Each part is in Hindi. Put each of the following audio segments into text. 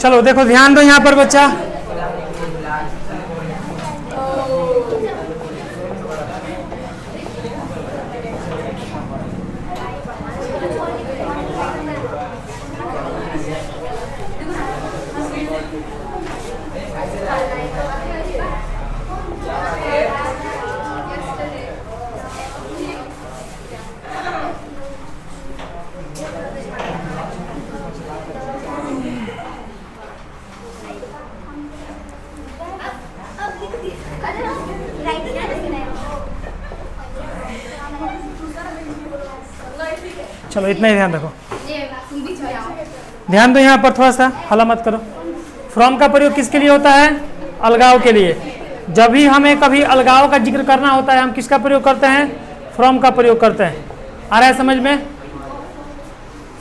चलो देखो ध्यान दो यहाँ पर बच्चा। चलो इतना ही ध्यान रखो। ध्यान दो यहाँ पर थोड़ा सा, हला मत करो। फ्रॉम का प्रयोग किसके लिए होता है? अलगाव के लिए। जब भी हमें कभी अलगाव का जिक्र करना होता है हम किसका प्रयोग करते हैं? फ्रॉम का प्रयोग करते हैं। आ रहा है समझ में?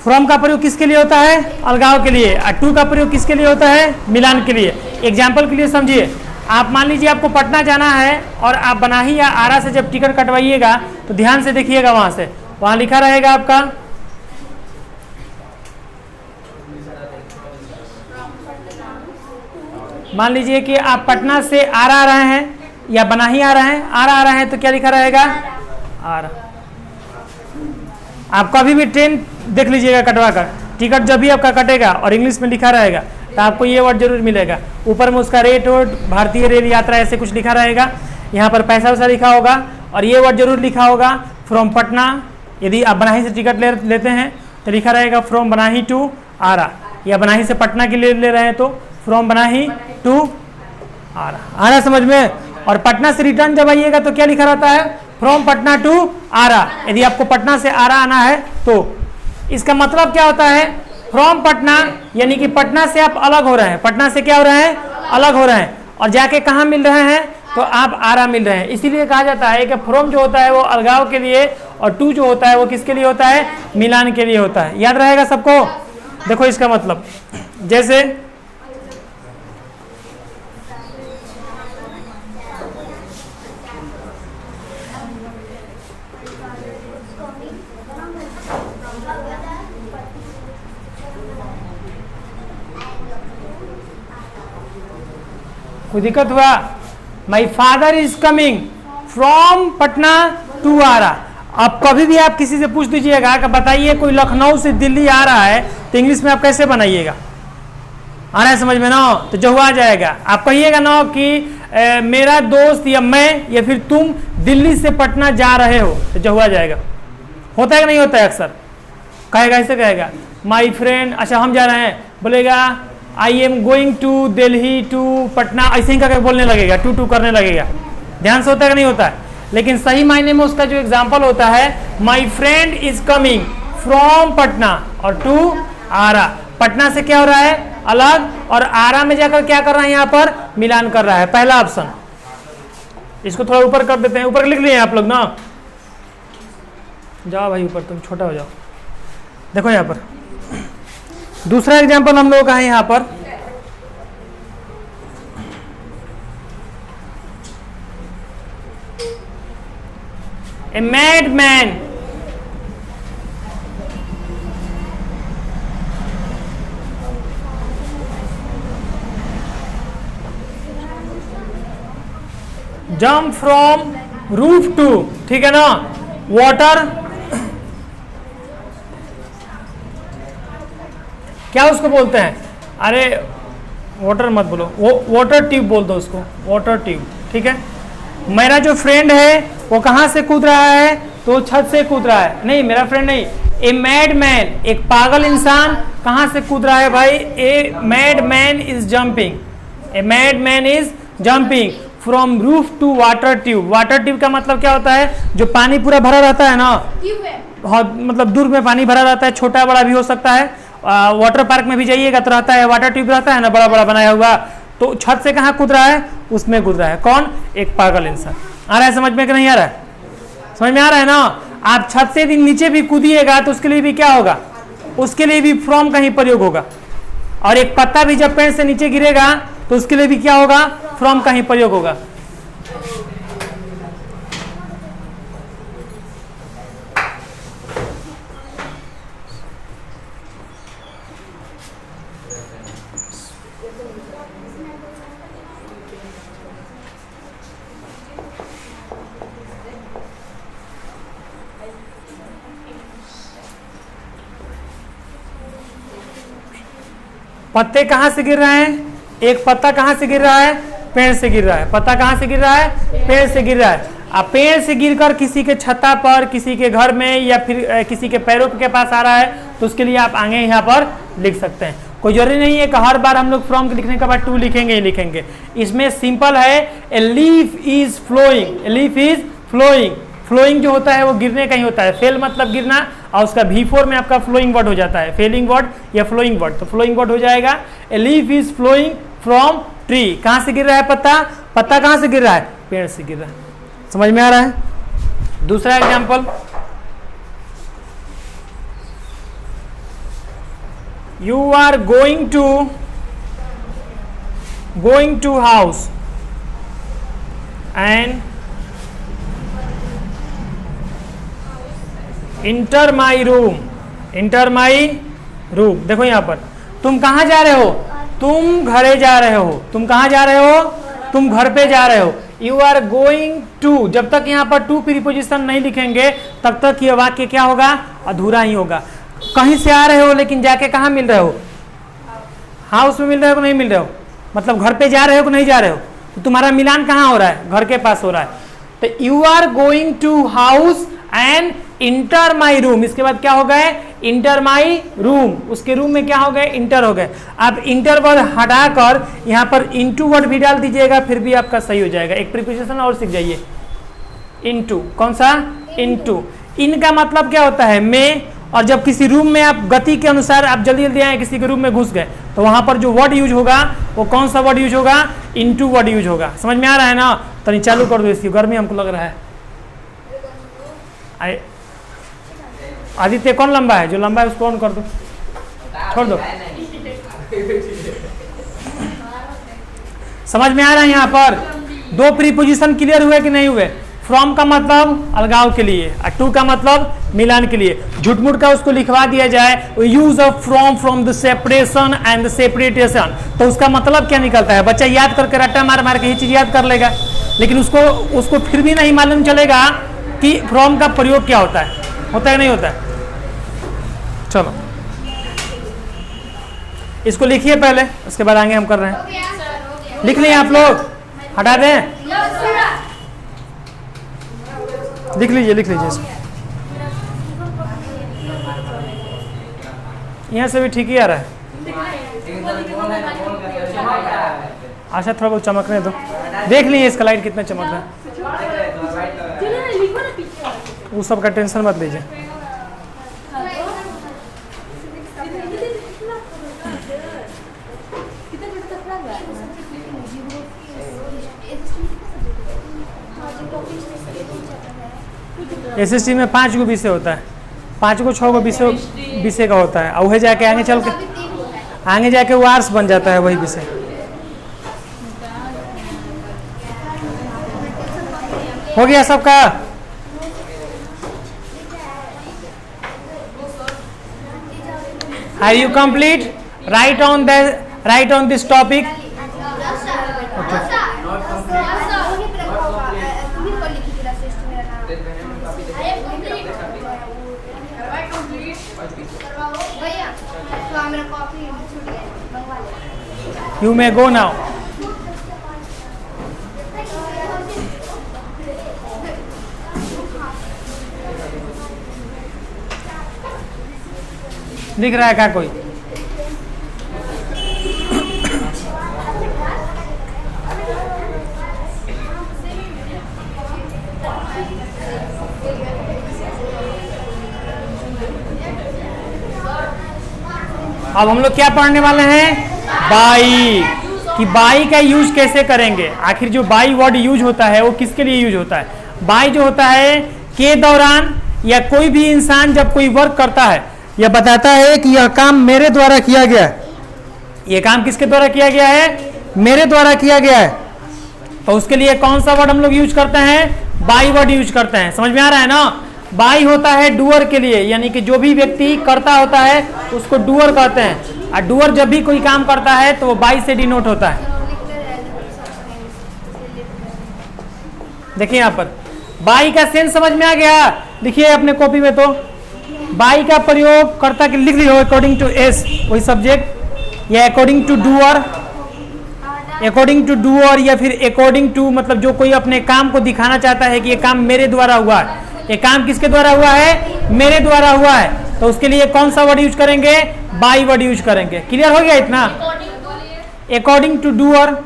फ्रॉम का प्रयोग किसके लिए होता है? अलगाव के लिए। और टू का प्रयोग किसके लिए होता है? मिलान के लिए। एग्जाम्पल के लिए समझिए, आप मान लीजिए आपको पटना जाना है और आप बनाही या आरा से जब टिकट कटवाइएगा तो ध्यान से देखिएगा, वहां से वहां लिखा रहेगा आपका मान लीजिए कि आप पटना से आरा आ रहे हैं या बनाही आ रहे हैं, आरा आ रहे हैं तो क्या लिखा रहेगा? आरा। आप कभी भी ट्रेन देख लीजिएगा कटवा कर, टिकट जब भी आपका कटेगा और इंग्लिश में लिखा रहेगा तो आपको ये वर्ड जरूर मिलेगा। ऊपर में उसका रेट और भारतीय रेल यात्रा ऐसे कुछ लिखा रहेगा, यहाँ पर पैसा वैसा लिखा होगा और ये वर्ड जरूर लिखा होगा फ्रॉम पटना। यदि आप बनाही से टिकट लेते हैं तो लिखा रहेगा फ्रॉम बनाही टू आरा, या बनाही से पटना के लिए ले रहे हैं तो फ्रॉम बनाही टू आरा। आ रहा समझ में? और पटना से रिटर्न जब आइएगा तो क्या लिखा रहता है? फ्रॉम पटना टू आरा। यदि आपको पटना से आरा आना है तो इसका मतलब क्या होता है? फ्रॉम पटना यानी कि पटना से आप अलग हो रहे हैं। पटना से क्या हो रहे हैं? अलग हो रहे हैं और जाके कहाँ मिल रहे हैं? तो आप आरा मिल रहे हैं। इसीलिए कहा जाता है कि फ्रॉम जो होता है वो अलगाव के लिए और टू जो होता है वो किसके लिए होता है? मिलान के लिए होता है। याद रहेगा सबको? देखो इसका मतलब, जैसे कोई दिक्कत हुआ? My father is coming from Patna to Ara. अब कभी भी आप किसी से पूछ दीजिएगा कि बताइए कोई लखनऊ से दिल्ली आ रहा है तो इंग्लिश में आप कैसे बनाइएगा? आ रहा है समझ में ना? तो जो हुआ जाएगा आप कहिएगा ना कि मेरा दोस्त या मैं या फिर तुम दिल्ली से पटना जा रहे हो, तो जो हुआ जाएगा। होता है कि नहीं होता है? अक्सर कहेगा, ऐसे कहेगा माई फ्रेंड, अच्छा हम जा रहे हैं, बोलेगा I am going to Delhi to Patna, ऐसे ही करके बोलने लगेगा, टू करने लगेगा। ध्यान से होता है कि नहीं होता है? लेकिन सही मायने में उसका जो एग्जाम्पल होता है my friend is coming from Patna और टू आरा। पटना से क्या हो रहा है? अलग, और आरा में जाकर क्या कर रहा है? यहाँ पर मिलान कर रहा है। पहला ऑप्शन। इसको थोड़ा ऊपर कर देते हैं, ऊपर लिख लिए आप लोग ना, जाओ भाई ऊपर, तुम छोटा हो जाओ। देखो यहाँ पर दूसरा एग्जाम्पल हम लोगों का है यहाँ पर, a mad man jump from roof to, ठीक है ना, वाटर, क्या उसको बोलते हैं? अरे वाटर मत बोलो, वो वाटर ट्यूब बोल दो उसको, वाटर ट्यूब, ठीक है। मेरा जो फ्रेंड है वो कहाँ से कूद रहा है? तो छत से कूद रहा है। नहीं, मेरा फ्रेंड नहीं, ए मैड मैन, एक पागल इंसान कहाँ से कूद रहा है भाई? A mad man is jumping, a mad man is jumping from roof to water tube. Water tube का मतलब क्या होता है? जो पानी पूरा भरा रहता है ना, बहुत मतलब दूर में पानी भरा रहता है, छोटा बड़ा भी हो सकता है। वाटर पार्क में भी जाइएगा तो रहता है, वाटर ट्यूब रहता है ना, बड़ा बड़ा बनाया हुआ। तो छत से कहाँ कूद रहा है? उसमें कूद रहा है। कौन? एक पागल इंसान। आ रहा है समझ में कि नहीं आ रहा है? समझ में आ रहा है ना? आप छत से यदि नीचे भी कूदिएगा तो उसके लिए भी क्या होगा? उसके लिए भी फ्रॉम का ही प्रयोग होगा। और एक पत्ता भी जब पेड़ से नीचे गिरेगा तो उसके लिए भी क्या होगा? फ्रॉम का ही प्रयोग होगा। पत्ते कहाँ से गिर रहे हैं? एक पत्ता कहाँ से गिर रहा है? पेड़ से गिर रहा है। पत्ता कहाँ से गिर रहा है? पेड़ से गिर रहा है। अब पेड़ से गिरकर किसी के छत्ता पर, किसी के घर में या फिर किसी के पैरों के पास आ रहा है, तो उसके लिए आप आगे यहाँ पर लिख सकते हैं। कोई जरूरी नहीं है कि हर बार हम लोग फ्रॉम लिखने के बाद टू लिखेंगे ही लिखेंगे। इसमें सिंपल है, a leaf is flowing, a leaf is flowing. Flowing जो होता है वो गिरने का ही होता है। फेल मतलब गिरना, और उसका V4 में आपका फ्लोइंग वर्ड हो जाता है, फेलिंग वर्ड या फ्लोइंग वर्ड, तो फ्लोइंग वर्ड हो जाएगा। A leaf is flowing from tree. कहाँ से गिर रहा है पत्ता? पत्ता कहाँ से गिर रहा है? पेड़ से गिर रहा है। समझ में आ रहा है? दूसरा example, you are going to house and enter my room. Enter my room. देखो यहां पर, तुम कहां जा रहे हो? तुम घरे जा रहे हो। तुम कहां जा रहे हो? तुम घर पे जा रहे हो। यू आर गोइंग टू, जब तक यहाँ पर टू प्रीपोजिशन नहीं लिखेंगे तब तक ये वाक्य क्या होगा? अधूरा ही होगा। कहीं से आ रहे हो लेकिन जाके कहाँ मिल रहे हो? हाउस में मिल रहे हो कि नहीं मिल रहे हो? मतलब घर पे जा रहे हो कि नहीं जा रहे हो? तो तुम्हारा मिलान कहाँ हो रहा है? घर के पास हो रहा है। तो you are going to house and enter my room. इसके बाद क्या हो गए? Enter my room. उसके रूम में क्या हो गए? इंटर हो गए। आप इंटर वर्ड हटाकर यहाँ पर इनटू वर्ड भी डाल दीजिएगा, फिर भी आपका सही हो जाएगा। एक प्रीपोजिशन और सीख जाइए, इनटू। कौन सा? इनटू। इन का मतलब क्या होता है? में। और जब किसी रूम में आप गति के अनुसार आप जल्दी जल्दी आए, किसी के रूम में घुस गए, तो वहां पर जो वर्ड यूज होगा वो कौन सा वर्ड यूज होगा? इनटू वर्ड यूज होगा। समझ में आ रहा है ना? तो चालू कर दो, इसकी गर्मी हमको लग रहा है। आदित्य कौन लंबा है? जो लंबा है उसको ऑन कर दो, छोड़ दो। समझ में आ रहा है? यहाँ पर दो प्रीपोजिशन क्लियर हुए कि नहीं हुए? फ्रॉम का मतलब अलगाव के लिए, और टू का मतलब मिलान के लिए। झूठ-मूठ का उसको लिखवा दिया जाए, use of from the separation and the separation, तो उसका मतलब क्या निकलता है? बच्चा याद करके रट्टा मार मार के ये चीज याद कर लेगा, लेकिन उसको फिर भी नहीं मालूम चलेगा कि फ्रॉम का प्रयोग क्या होता है। होता है नहीं होता है? चलो इसको लिखिए पहले, उसके बाद आगे हम कर रहे हैं। लिख लिए आप लोग? हटा दें? लिख लीजिए इसको। यहाँ से भी ठीक ही आ रहा है। अच्छा थोड़ा बहुत चमकने दो। देख लीजिए इसका लाइट कितना चमक रहा है। वो सब का टेंशन मत लीजिए। SST में 5 गो विषय होता है, 5 को 6 गो विषय का होता है, और वही जाके आगे चल के वो आर्ट्स बन जाता है वही विषय। हो गया सबका? Are you complete? Write on this topic. You may go now. दिख रहा है क्या कोई? अब हम लोग क्या पढ़ने वाले हैं? बाई। कि बाई का यूज कैसे करेंगे? आखिर जो बाई वर्ड यूज होता है वो किसके लिए यूज होता है? बाई जो होता है के दौरान, या कोई भी इंसान जब कोई वर्क करता है या बताता है कि यह काम मेरे द्वारा किया गया है, यह काम किसके द्वारा किया गया है? मेरे द्वारा किया गया है, तो उसके लिए कौन सा वर्ड हम लोग यूज करते हैं? बाई वर्ड यूज करते हैं। समझ में आ रहा है ना? बाई होता है डूअर के लिए, यानी कि जो भी व्यक्ति करता होता है उसको डूअर कहते हैं, और डूअर जब भी कोई काम करता है तो वो बाई से डिनोट होता है। देखिए यहाँ पर बाई का सेंस समझ में आ गया? लिखिए अपने कॉपी में। तो बाई का प्रयोग कर्ता के लिख लियो अकॉर्डिंग टू एस, वही सब्जेक्ट या according to doer, according to doer, या फिर अकॉर्डिंग टू मतलब जो कोई अपने काम को दिखाना चाहता है कि ये काम मेरे द्वारा हुआ है, ये काम किसके द्वारा हुआ है, मेरे द्वारा हुआ है, तो उसके लिए कौन सा वर्ड यूज करेंगे, बाई वर्ड यूज करेंगे। क्लियर हो गया इतना? According to doer,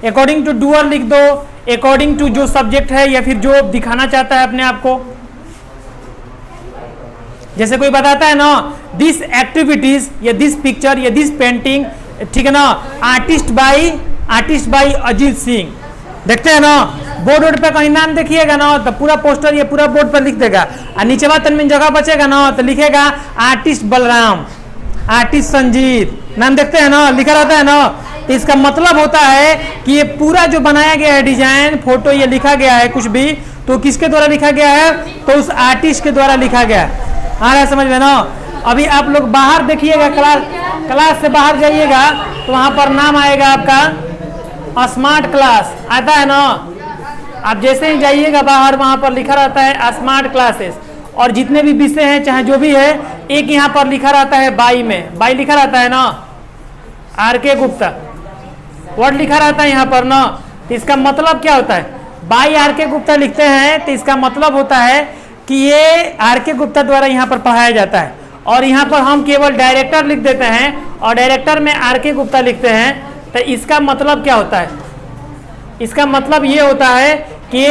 according to doer लिख दो, अकॉर्डिंग टू जो सब्जेक्ट है या फिर जो दिखाना चाहता है अपने आप को। जैसे कोई बताता है ना दिस एक्टिविटीज या दिस पिक्चर या दिस पेंटिंग, ठीक है ना, आर्टिस्ट बाई अजीत सिंह, देखते हैं ना बोर्ड पे कहीं नाम देखिएगा ना तो पूरा पोस्टर ये पूरा बोर्ड पर लिख देगा, और नीचे बात में जगह बचेगा ना तो लिखेगा आर्टिस्ट बलराम, आर्टिस्ट संजीत, नाम देखते हैं ना लिखा रहता है ना। तो इसका मतलब होता है कि ये पूरा जो बनाया गया है डिजाइन फोटो ये लिखा गया है कुछ भी तो किसके द्वारा लिखा गया है, तो उस आर्टिस्ट के द्वारा लिखा गया है। आ रहा है समझ में ना? अभी आप लोग बाहर देखिएगा, क्लास से बाहर जाइएगा तो वहां पर नाम आएगा आपका स्मार्ट क्लास, आता है ना। आप जैसे ही जाइएगा बाहर वहां पर लिखा रहता है स्मार्ट क्लासेस, और जितने भी विषय हैं चाहे जो भी है एक यहाँ पर लिखा रहता है बाई में, बाई लिखा रहता है ना, आर.के. गुप्ता वर्ड लिखा रहता है यहाँ पर ना। तो इसका मतलब क्या होता है, बाई आर.के. गुप्ता लिखते हैं तो इसका मतलब होता है कि ये आर.के. गुप्ता द्वारा यहाँ पर पढ़ाया जाता है, और यहाँ पर हम केवल डायरेक्टर लिख देते हैं और डायरेक्टर में आर.के. गुप्ता लिखते हैं। तो इसका मतलब क्या होता है, इसका मतलब ये होता है कि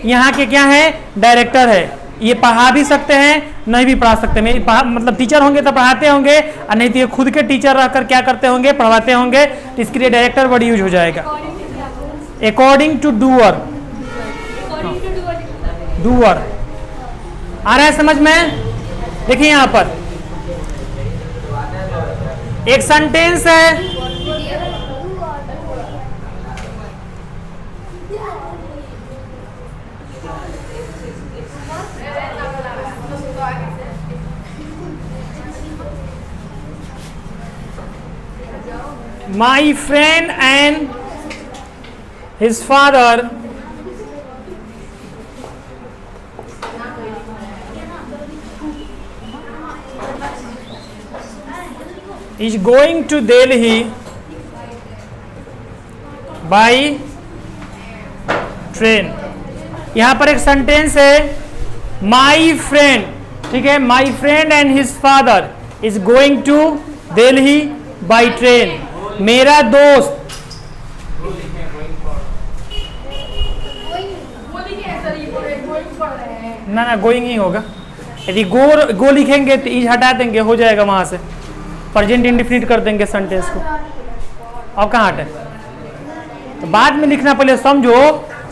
यहाँ के क्या है, डायरेक्टर है, ये पढ़ा भी सकते हैं नहीं भी पढ़ा सकते हैं, मतलब टीचर होंगे तो पढ़ाते होंगे और नहीं तो ये खुद के टीचर रहकर क्या करते होंगे, पढ़ाते होंगे, तो इसके लिए डायरेक्टर वर्ड यूज हो जाएगा। अकॉर्डिंग टू डूअर, डूअर आ रहा है समझ में? देखिए यहाँ पर एक सेंटेंस है, my friend and his father is going to Delhi by train। यहाँ पर एक सेंटेंस है my friend, ठीक है, my friend and his father is going to Delhi by train। मेरा दोस्त, ना गोइंग ही होगा, यदि गो लिखेंगे तो इज हटा देंगे, हो जाएगा वहां से, प्रेजेंट इंडेफिनिट कर देंगे सेंटेंस को। और कहाँ हटे, तो बाद में लिखना, पहले समझो,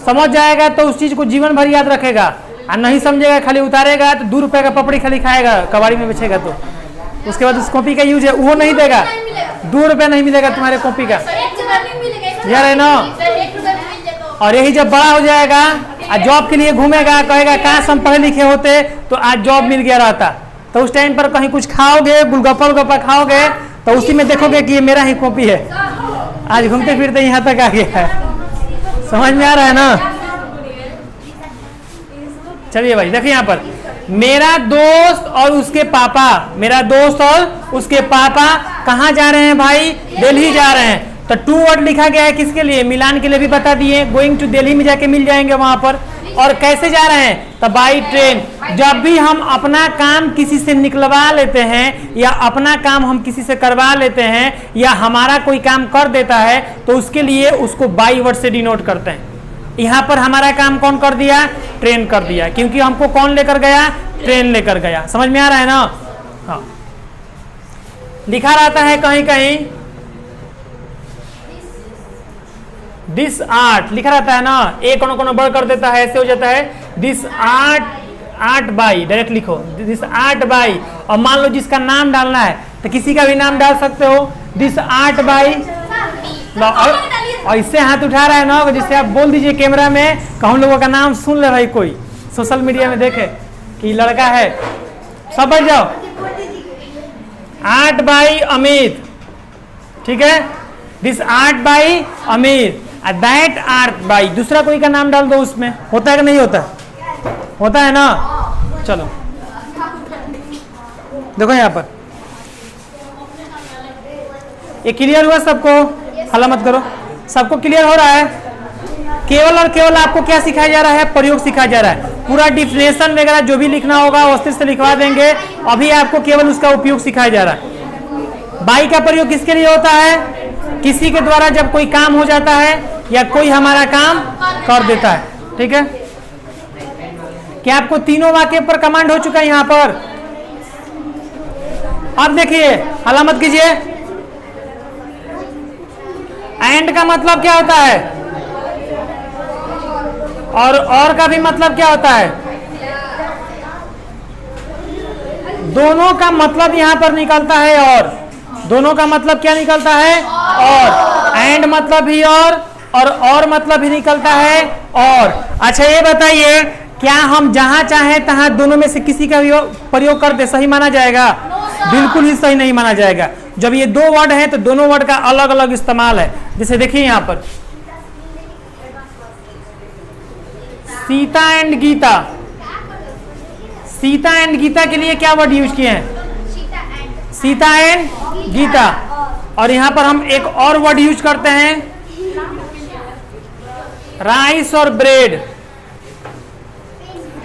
समझ जाएगा तो उस चीज को जीवन भर याद रखेगा, और नहीं समझेगा खाली उतारेगा तो 2 रुपए का पपड़ी खाली खाएगा, कबाड़ी में बेचेगा तो उसके बाद उस कॉपी का यूज है वो नहीं देगा, 2 रुपया नहीं मिलेगा तुम्हारे कॉपी का, यार है ना। और यही जब बड़ा हो जाएगा और जॉब के लिए घूमेगा, कहेगा काश हम पढ़े लिखे होते तो आज जॉब मिल गया रहता, तो उस टाइम पर कहीं कुछ खाओगे, गुलगप्पा खाओगे तो उसी में देखोगे कि ये मेरा ही कॉपी है, आज घूमते फिरते यहाँ तक आ गया है। समझ में आ रहा है ना? चलिए भाई देखिए यहाँ पर मेरा दोस्त और उसके पापा, मेरा दोस्त और उसके पापा कहाँ जा रहे हैं भाई, दिल्ली जा रहे हैं। तो टू वर्ड लिखा गया है किसके लिए, मिलान के लिए भी बता दिए, गोइंग टू दिल्ली में जाके मिल जाएंगे वहां पर। और कैसे जा रहे हैं, तो बाई ट्रेन। जब भी हम अपना काम किसी से निकलवा लेते हैं या अपना काम हम किसी से करवा लेते हैं या हमारा कोई काम कर देता है तो उसके लिए उसको बाई वर्ड से डिनोट करते हैं। यहाँ पर हमारा काम कौन कर दिया, ट्रेन कर दिया, क्योंकि हमको कौन लेकर गया, ट्रेन लेकर गया। समझ में आ रहा है ना? हाँ, लिखा रहता है कहीं कहीं दिस आर्ट, लिखा रहता है ना, एक कोनो बड़ कर देता है, ऐसे हो जाता है दिस आर्ट बाई, डायरेक्ट लिखो दिस आर्ट बाई। और मान लो जिसका नाम डालना है तो किसी का भी नाम डाल सकते हो, दिस आर्ट बाई। और इससे हाथ उठा रहा है ना, जिससे आप बोल दीजिए कैमरा में कि हम लोगों का नाम सुन ले भाई, कोई सोशल मीडिया में देखे कि लड़का है, सब बैठ जाओ। आर्ट बाई अमित, ठीक है, this art by Amit, that art by, दूसरा कोई का नाम डाल दो उसमें, होता है कि नहीं होता, होता है ना। चलो देखो यहाँ पर ये क्लियर हुआ सबको? हल्ला मत करो, सबको क्लियर हो रहा है? केवल और केवल आपको क्या सिखाया जा रहा है? प्रयोग सिखाया जा रहा है। पूरा डिफिनेशन वगैरह जो भी लिखना होगा वो अस्थिर से लिखवा देंगे, अभी आपको केवल उसका उपयोग सिखाया जा रहा है। बाई का प्रयोग किसके लिए होता है? किसी के द्वारा जब कोई काम हो जाता है या कोई हमारा काम कर देता है, ठीक है। क्या आपको तीनों वाक्य पर कमांड हो चुका है यहां पर? अब देखिए, हल्ला मत कीजिए। एंड का मतलब क्या होता है? और का भी मतलब क्या होता है? दोनों का मतलब यहां पर निकलता है और। दोनों का मतलब क्या निकलता है? और। एंड मतलब भी और मतलब भी निकलता है और। अच्छा ये बताइए, क्या हम जहां चाहें तहां दोनों में से किसी का भी प्रयोग कर दे, सही माना जाएगा? बिल्कुल ही सही नहीं माना जाएगा। जब ये दो वर्ड हैं तो दोनों वर्ड का अलग अलग इस्तेमाल है। जैसे देखिए यहां पर सीता एंड गीता, सीता एंड गीता के लिए क्या वर्ड यूज किए हैं? सीता एंड गीता। और यहां पर हम एक और वर्ड यूज करते हैं, राइस और ब्रेड।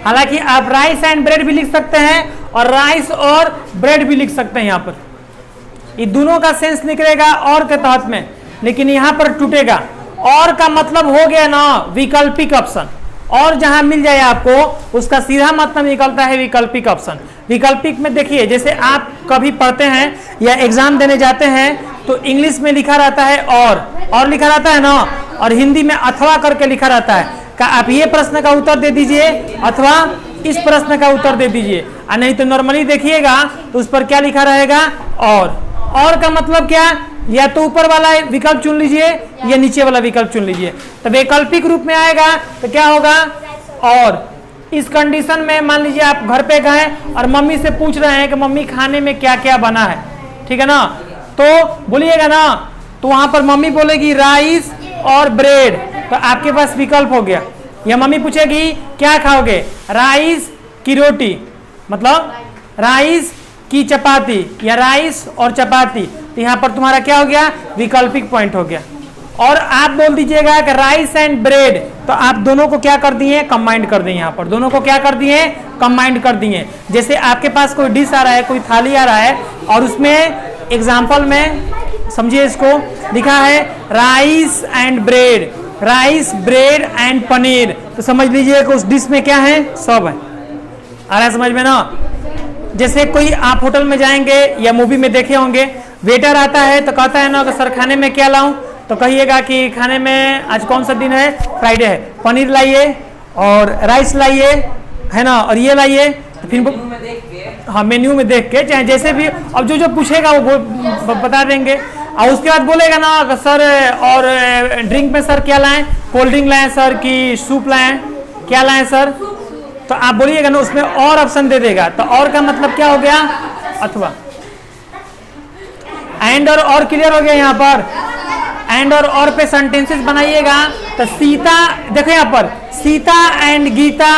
हालांकि आप राइस एंड ब्रेड भी लिख सकते हैं और राइस और ब्रेड भी लिख सकते हैं। यहां पर ये दोनों का सेंस निकलेगा और के तहत में, लेकिन यहां पर टूटेगा। और का मतलब हो गया ना वैकल्पिक ऑप्शन। और जहां मिल जाए आपको उसका सीधा मतलब निकलता है वैकल्पिक ऑप्शन। वैकल्पिक में देखिए, जैसे आप कभी पढ़ते हैं या एग्जाम देने जाते हैं तो इंग्लिश में लिखा रहता है और लिखा रहता है ना, और हिंदी में अथवा करके लिखा रहता है। का आप ये प्रश्न का उत्तर दे दीजिए अथवा इस प्रश्न का उत्तर दे दीजिए, और नहीं तो नॉर्मली देखिएगा तो उस पर क्या लिखा रहेगा? और का मतलब क्या? या तो ऊपर वाला विकल्प चुन लीजिए या नीचे वाला विकल्प चुन लीजिए। तो वैकल्पिक रूप में आएगा तो क्या होगा? और। इस कंडीशन में मान लीजिए आप घर पे गए और मम्मी से पूछ रहे हैं कि मम्मी खाने में क्या क्या बना है, ठीक है ना, तो बोलिएगा ना, तो वहां पर मम्मी बोलेगी राइस और ब्रेड, तो आपके पास विकल्प हो गया। या मम्मी पूछेगी क्या खाओगे? राइस की रोटी, मतलब राइस की चपाती या राइस और चपाती, तो यहाँ पर तुम्हारा क्या हो गया? वैकल्पिक पॉइंट हो गया। और आप बोल दीजिएगा कि राइस एंड ब्रेड, तो आप दोनों को क्या कर दिए? कंबाइंड कर दिए। यहाँ पर दोनों को क्या कर दिए? कंबाइंड कर दिए। जैसे आपके पास कोई डिश आ रहा है, कोई थाली आ रहा है और उसमें एग्जाम्पल में समझिए, इसको लिखा है rice and bread, rice bread and paneer, तो समझ लीजिए कि उस डिश में क्या है? सब है। आ रहा है समझ में ना? जैसे कोई आप होटल में जाएंगे या मूवी में देखे होंगे, वेटर आता है तो कहता है ना कि सर खाने में क्या लाऊं, तो कहिएगा कि खाने में आज कौन सा दिन है? फ्राइडे है, पनीर लाइए और राइस लाइए, है ना, और ये लाइए। तो फिर हाँ मेन्यू में देख के चाहे जैसे भी, अब जो पूछेगा वो बता देंगे। और उसके बाद बोलेगा ना सर और ड्रिंक में सर क्या लाएं? कोल्ड ड्रिंक लाएं सर कि सूप लाएं? क्या लाएं सर? तो आप बोलिएगा ना, उसमें और ऑप्शन दे देगा। तो और का मतलब क्या हो गया? अथवा। एंड और क्लियर हो गया यहाँ पर? एंड और पे सेंटेंसेस बनाइएगा। तो सीता, देखो यहाँ पर Sita and Gita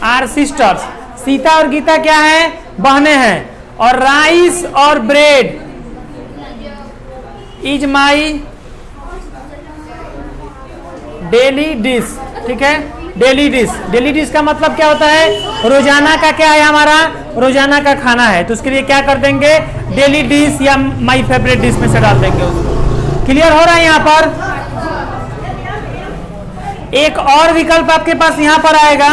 are sisters. Sita और गीता क्या है? बहनें हैं। और राइस और bread is my daily dish, ठीक है, डेली डिश। डेली डिश का मतलब क्या होता है? रोजाना का क्या है? हमारा रोजाना का खाना है। तो उसके लिए क्या कर देंगे? डेली डिश या माय फेवरेट डिश में से डाल देंगे उसको। क्लियर हो रहा है यहाँ पर? एक और विकल्प आपके पास यहाँ पर आएगा,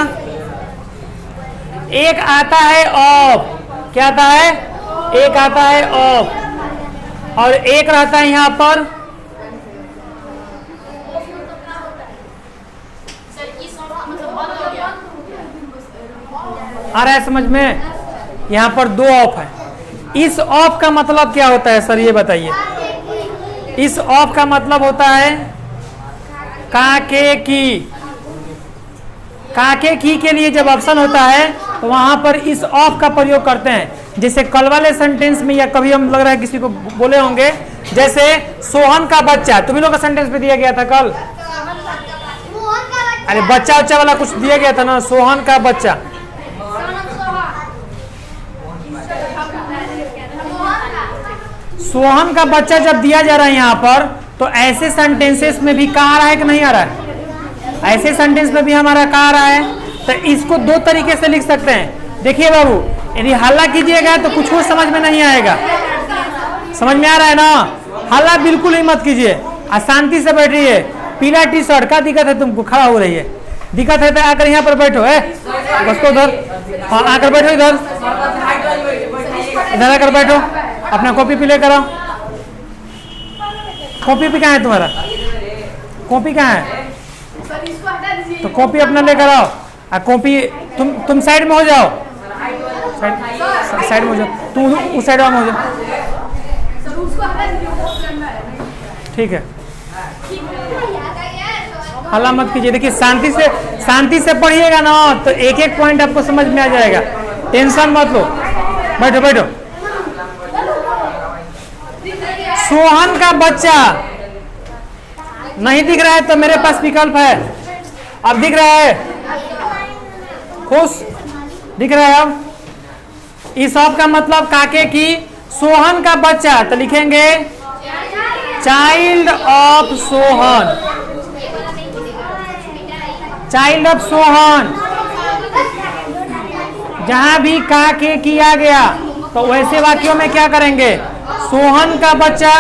एक आता है ऑफ। क्या आता है? एक आता है ऑफ, और एक रहता है यहाँ पर आ रहा है समझ में? यहाँ पर दो ऑफ है। इस ऑफ का मतलब क्या होता है सर, ये बताइए। इस ऑफ का मतलब होता है काके की। काके की के लिए जब ऑप्शन होता है तो वहां पर इस ऑफ का प्रयोग करते हैं। जैसे कल वाले सेंटेंस में, या कभी हम लग रहा है किसी को बोले होंगे, जैसे सोहन का बच्चा, तुम लोग का सेंटेंस पे दिया गया था कल। अरे बच्चा बच्चा वाला कुछ दिया गया था ना, सोहन का बच्चा। सोहन का बच्चा जब दिया जा रहा है यहाँ पर, तो ऐसे सेंटेंसेस में भी का आ रहा है कि नहीं आ रहा है? ऐसे सेंटेंस में भी हमारा का आ रहा है। तो इसको दो तरीके से लिख सकते हैं। देखिए बाबू, यदि हल्ला कीजिएगा तो कुछ और समझ में नहीं आएगा। समझ में आ रहा है ना? हल्ला बिल्कुल ही मत कीजिए, शांति से बैठिए। पीला टी शर्ट का दिक्कत है तुमको, खड़ा हो रही है, दिक्कत है तो आकर यहाँ पर बैठो है, बस उधर, हाँ आकर बैठो इधर, इधर आकर बैठो, अपना कॉपी भी लेकर आओ। कॉपी भी कहाँ है तुम्हारा? कॉपी कहाँ है? तो कॉपी अपना लेकर आओ। कॉपी तुम साइड में हो जाओ, साइड में हो जाओ, तुम उस साइड में हो जाओ, ठीक है। हल्ला मत कीजिए। देखिए शांति से पढ़िएगा ना, तो एक एक पॉइंट आपको समझ में आ जाएगा। टेंशन मत लो, बैठो बैठो। सोहन का बच्चा नहीं दिख रहा है तो मेरे पास विकल्प है। अब दिख रहा है? खुश दिख रहा है? अब इस ऑफ का मतलब काके की सोहन का बच्चा, तो लिखेंगे child of Sohan, child of Sohan. जहां भी का के किया गया तो वैसे वाक्यों में क्या करेंगे? सोहन का बच्चा